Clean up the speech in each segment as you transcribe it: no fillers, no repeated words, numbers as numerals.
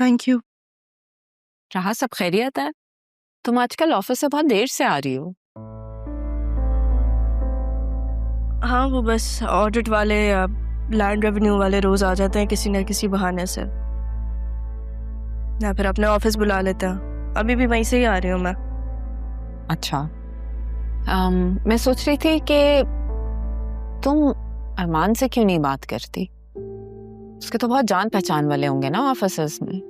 Thank you. रहा सब खैरियत है? तुम आजकल ऑफिस से बहुत देर से आ रही हो। हाँ, वो बस ऑडिट वाले या लैंड रेवेन्यू वाले रोज आ जाते हैं किसी न किसी बहाने से, या फिर अपने ऑफिस बुला लेते हैं। अभी भी वहीं से ही आ रही हूँ मैं। अच्छा, मैं सोच रही थी कि तुम अरमान से क्यों नहीं बात करती? उसके तो बहुत जान पहचान वाले होंगे ना ऑफिस में।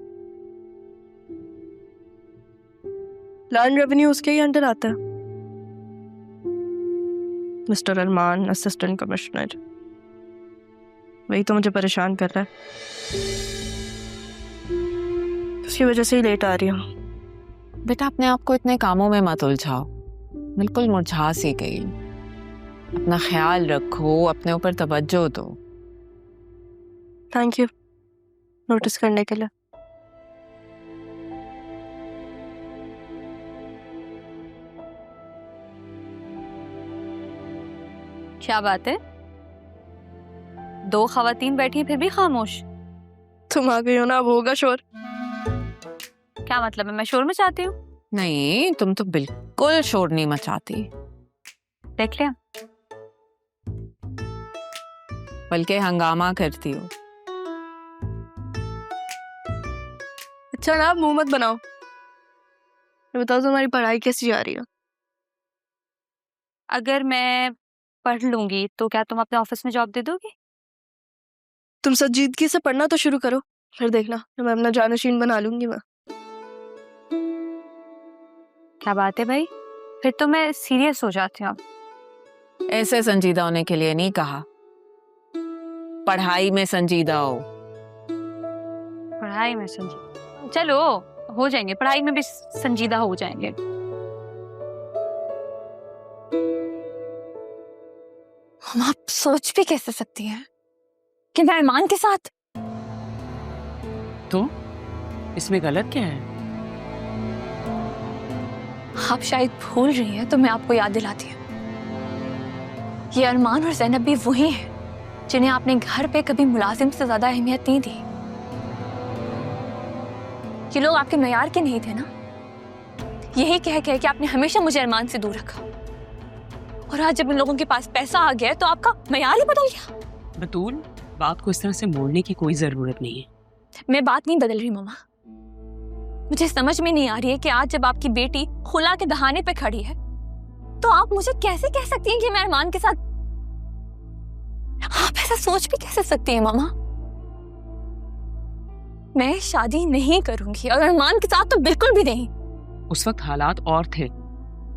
लैंड रेवेन्यू उसके ही अंडर आता है। मिस्टर अरमान असिस्टेंट कमिश्नर, वही तो मुझे परेशान कर रहा है। उसकी वजह से ही लेट आ रही हूँ। बेटा, अपने आप को इतने कामों में मत उलझाओ, बिल्कुल मुरझा सी गई। अपना ख्याल रखो, अपने ऊपर तवज्जो दो। थैंक यू नोटिस करने के लिए। क्या बात है, दो खवातीन बैठी फिर भी खामोश? तुम आ गई हो ना, अब होगा शोर। क्या मतलब है, मैं शोर मचाती हूँ? नहीं, तुम तो बिल्कुल शोर नहीं मचाती, देख लिया। बल्कि हंगामा करती हो। अच्छा ना, मुंह मत बनाओ। ये बताओ तुम्हारी पढ़ाई कैसी जा रही है? अगर मैं पढ़ लूंगी तो क्या तुम अपने ऑफिस में जॉब दे दोगी? तुम संजीदगी से पढ़ना तो शुरू करो, फिर देखना मैं अपना जानशीन बना लूंगी मैं। क्या बात है भाई, फिर तो मैं सीरियस हो जाती हूँ। ऐसे संजीदा होने के लिए नहीं कहा, पढ़ाई में संजीदा हो। पढ़ाई में संजीदा, चलो हो जाएंगे, पढ़ाई में भी संजीदा हो जाएंगे। हम आप सोच भी कैसे सकती हैं कि मैं अरमान के साथ? तो इसमें गलत क्या है? आप शायद भूल रही हैं, तो मैं आपको याद दिलाती हूँ। ये अरमान और ज़ैनब भी वही हैं जिन्हें आपने घर पे कभी मुलाजिम से ज्यादा अहमियत नहीं दी। ये लोग आपके मयार के नहीं थे ना। यही कह कह के आपने हमेशा मुझे अरमान से दूर रखा, और आज जब इन लोगों के पास पैसा आ गया तो आपका मयार ही बदल गया। बतूल, बात को इस तरह से मोड़ने की कोई जरूरत नहीं है। मैं बात नहीं बदल रही मम्मा। मुझे समझ में नहीं आ रही है कि आज जब आपकी बेटी खुला के बहाने पे खड़ी है तो आप मुझे कैसे कह सकती हैं कि मैं अरमान के साथ? आप ऐसा सोच भी कैसे सकती हैं मामा? मैं शादी नहीं करूंगी, और अरमान के साथ तो बिल्कुल भी नहीं। उस वक्त हालात और थे।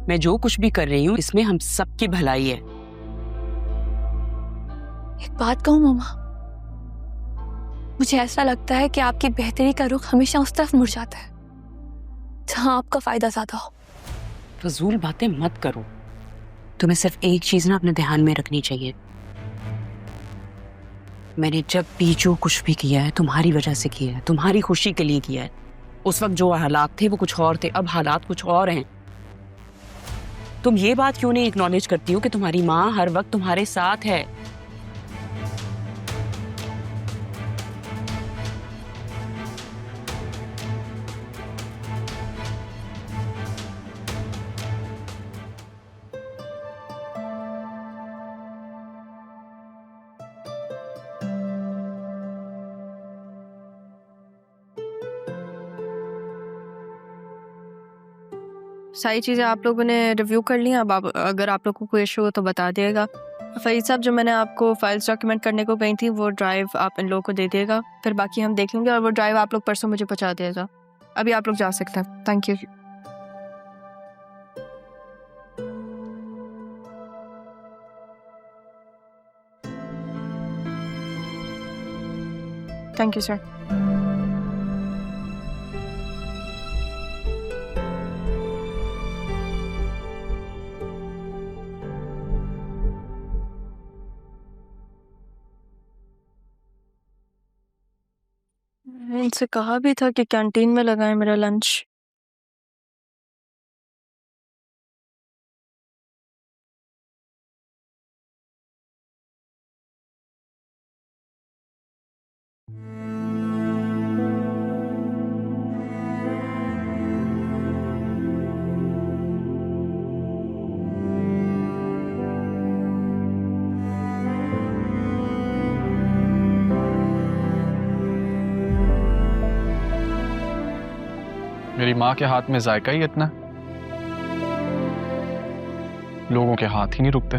मैं जो कुछ भी कर रही हूँ इसमें हम सबकी भलाई है। एक बात कहूं मामा, मुझे ऐसा लगता है कि आपकी बेहतरी का रुख हमेशा उस तरफ मुड़ जाता है जहां आपका फायदा ज्यादा हो। फजूल बातें मत करो। तुम्हें सिर्फ एक चीज ना अपने ध्यान में रखनी चाहिए। मैंने जब भी जो कुछ भी किया है तुम्हारी वजह से किया है, तुम्हारी खुशी के लिए किया है। उस वक्त जो हालात थे वो कुछ और थे, अब हालात कुछ और हैं। तुम ये बात क्यों नहीं एक्नॉलेज करती हो कि तुम्हारी माँ हर वक्त तुम्हारे साथ है? सारी चीज़ें आप लोगों ने रिव्यू कर ली। अब अगर आप लोगों को कोई इशू हो तो बता दिएगा। फरीद साहब, जो मैंने आपको फाइल्स डॉक्यूमेंट करने को कही थी वो ड्राइव आप इन लोगों को दे दिएगा, फिर बाकी हम देख लेंगे। और वो ड्राइव आप लोग परसों मुझे पहुंचा दिएगा। अभी आप लोग जा सकते हैं। Thank you. Thank you sir. इनसे कहा भी था कि कैंटीन में लगाएं मेरा लंच। मेरी माँ के हाथ में जायका ही इतना, लोगों के हाथ ही नहीं रुकते।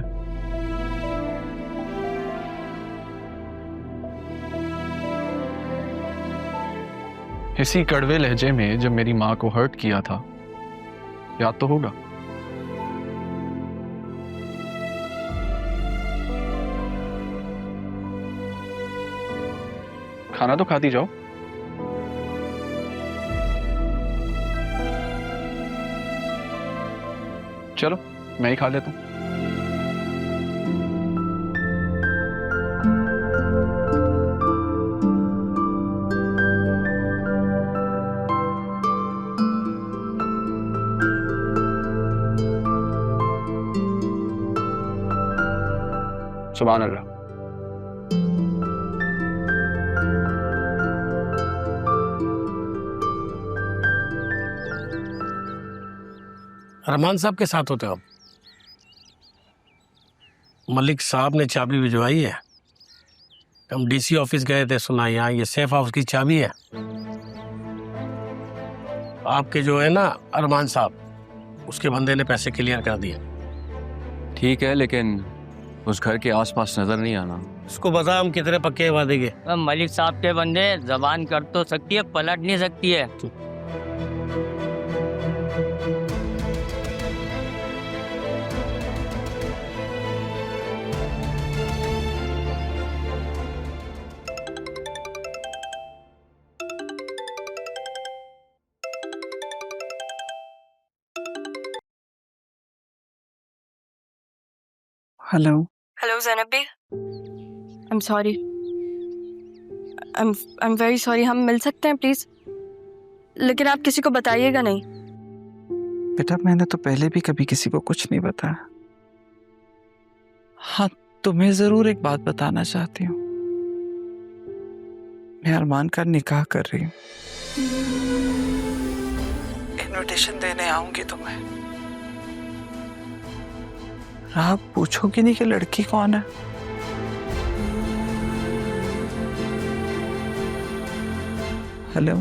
इसी कड़वे लहजे में जब मेरी माँ को हर्ट किया था, याद तो होगा। खाना तो खाती जाओ। चलो मैं ही खा लेता हूँ। सुभान अल्लाह। रहमान साहब के साथ होते हो आप? मलिक साहब ने चाबी भिजवाई है। हम डीसी ऑफिस गए थे, सुना यहाँ ये सेफ हाउस की चाबी है। आपके जो है ना अरमान साहब, उसके बंदे ने पैसे क्लियर कर दिए। ठीक है, लेकिन उस घर के आसपास नजर नहीं आना। उसको बता हम कितने पक्के वादे के। मलिक साहब के बंदे जबान कर तो सकती है, पलट नहीं सकती है। Hello hello Zainab bi, I am sorry, I am very sorry. हम मिल सकते हैं प्लीज़, लेकिन आप किसी को बताइएगा नहीं। बेटा मैंने तो पहले भी कभी किसी को कुछ नहीं बताया। हाँ, तुम्हें जरूर एक बात बताना चाहती हूँ। मैं अरमान का निकाह कर रही हूँ। इनविटेशन देने आऊंगी तुम्हें। आप पूछोगी नहीं कि लड़की कौन है? हेलो,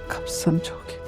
कब समझोगे?